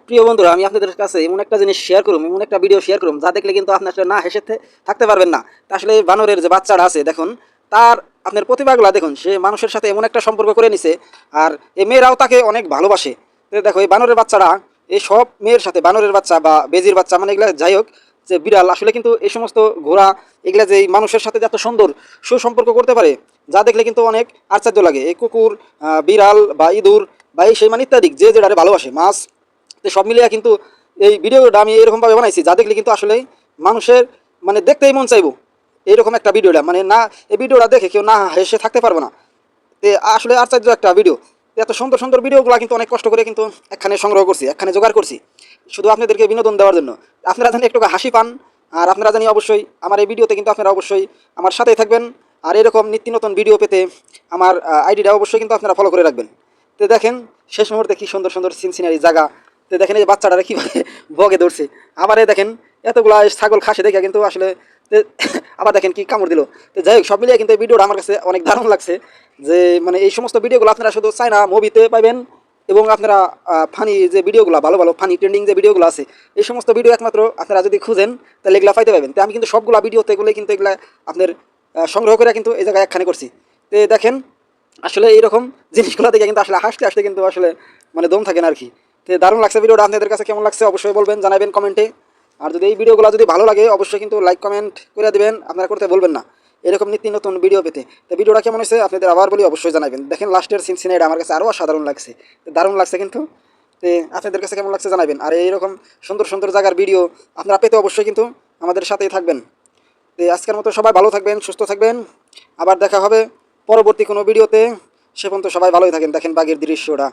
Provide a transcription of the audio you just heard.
প্রিয় বন্ধুরা, আমি আপনাদের কাছে এমন একটা জিনিস শেয়ার করুম, এমন একটা ভিডিও শেয়ার করুম যা দেখলে কিন্তু আপনি আসলে না হেসে থাকতে পারবেন না। তা আসলে এই বানরের যে বাচ্চাটা আছে দেখুন, তার আপনার প্রতিভাগুলা দেখুন, সে মানুষের সাথে এমন একটা সম্পর্ক করে নিছে, আর এই মেয়েরাও তাকে অনেক ভালোবাসে। তো দেখো এই বানরের বাচ্চারা এই সব মেয়ের সাথে, বানরের বাচ্চা বা বেজির বাচ্চা মানে এগুলা যাই হোক, যে বিড়াল আসলে কিন্তু এই সমস্ত ঘোড়া এগুলা যে এই মানুষের সাথে যে এত সুন্দর সুসম্পর্ক করতে পারে, যা দেখলে কিন্তু অনেক আশ্চর্য লাগে। এই কুকুর, বিড়াল বা ইঁদুর বা এই সেই মানে ইত্যাদি যে যেটারে ভালোবাসে, মাছ, তো সব মিলিয়ে কিন্তু এই ভিডিওটা আমি এরকমভাবে বানাইছি যা দেখলে কিন্তু আসলে মানুষের মানে দেখতেই মন চাইবো। এইরকম একটা ভিডিওটা মানে না, এই ভিডিওটা দেখে কেউ না হেসে থাকতে পারবে না। তে আসলে আশ্চর্য একটা ভিডিও। এত সুন্দর সুন্দর ভিডিওগুলো কিন্তু অনেক কষ্ট করে কিন্তু এখানে সংগ্রহ করছি, এখানে জোগাড় করছি শুধু আপনাদেরকে বিনোদন দেওয়ার জন্য। আপনারা জানি একটু হাসি পান, আর আপনারা জানি অবশ্যই আমার এই ভিডিওতে কিন্তু আপনারা অবশ্যই আমার সাথেই থাকবেন। আর এরকম নিত্য নতুন ভিডিও পেতে আমার আইডিটা অবশ্যই কিন্তু আপনারা ফলো করে রাখবেন। তো দেখেন শেষ মুহূর্তে কি সুন্দর সুন্দর সিনসিনারি জায়গা। তো দেখেন এই বাচ্চাটারা কীভাবে বগে ধরছে। আবার দেখেন এতগুলা ছাগল খাসে দেখে কিন্তু আসলে আবার দেখেন কি কামড় দিল। তো যাই হোক, সব মিলিয়ে কিন্তু এই ভিডিওটা আমার কাছে অনেক দারুণ লাগছে। যে মানে এই সমস্ত ভিডিওগুলো আপনারা শুধু চায়না মুভিতে পাবেন, এবং আপনারা ফানি যে ভিডিওগুলো, ভালো ভালো ফানি ট্রেন্ডিং যে ভিডিওগুলো আছে, এই সমস্ত ভিডিও একমাত্র আপনারা যদি খুঁজেন তাহলে এগুলা পাইতে পাবেন। তো আমি কিন্তু সবগুলা ভিডিওতে এগুলো কিন্তু এগুলা আপনার সংগ্রহ করে কিন্তু এই জায়গায় একখানে করছি। তো দেখেন আসলে এইরকম জিনিসগুলো দেখে কিন্তু আসলে হাসতে হাসতে কিন্তু আসলে মানে দম থাকে না আর কি। তো দারুণ লাগছে ভিডিওটা। আপনাদের কাছে কেমন লাগছে অবশ্যই বলবেন, জানাবেন কমেন্টে। আর যদি এই ভিডিওগুলো যদি ভালো লাগে অবশ্যই কিন্তু লাইক কমেন্ট করে দেবেন, আপনারা করতে বলবেন না এরকম নিত্য নতুন ভিডিও পেতে। তো ভিডিওটা কেমন হয়েছে আপনাদের আবার বলি অবশ্যই জানাবেন। দেখেন লাস্টের সিনটা আমার কাছে আরও অসাধারণ লাগছে, তো দারুণ লাগছে কিন্তু। তো আপনাদের কাছে কেমন লাগছে জানাবেন। আর এইরকম সুন্দর সুন্দর জায়গার ভিডিও আপনারা পেতে অবশ্যই কিন্তু আমাদের সাথেই থাকবেন। তো আজকের মতো সবাই ভালো থাকবেন, সুস্থ থাকবেন। আবার দেখা হবে পরবর্তী কোনো ভিডিওতে। সে পর্যন্ত সবাই ভালোই থাকেন। দেখেন বাঘের দৃশ্যটা।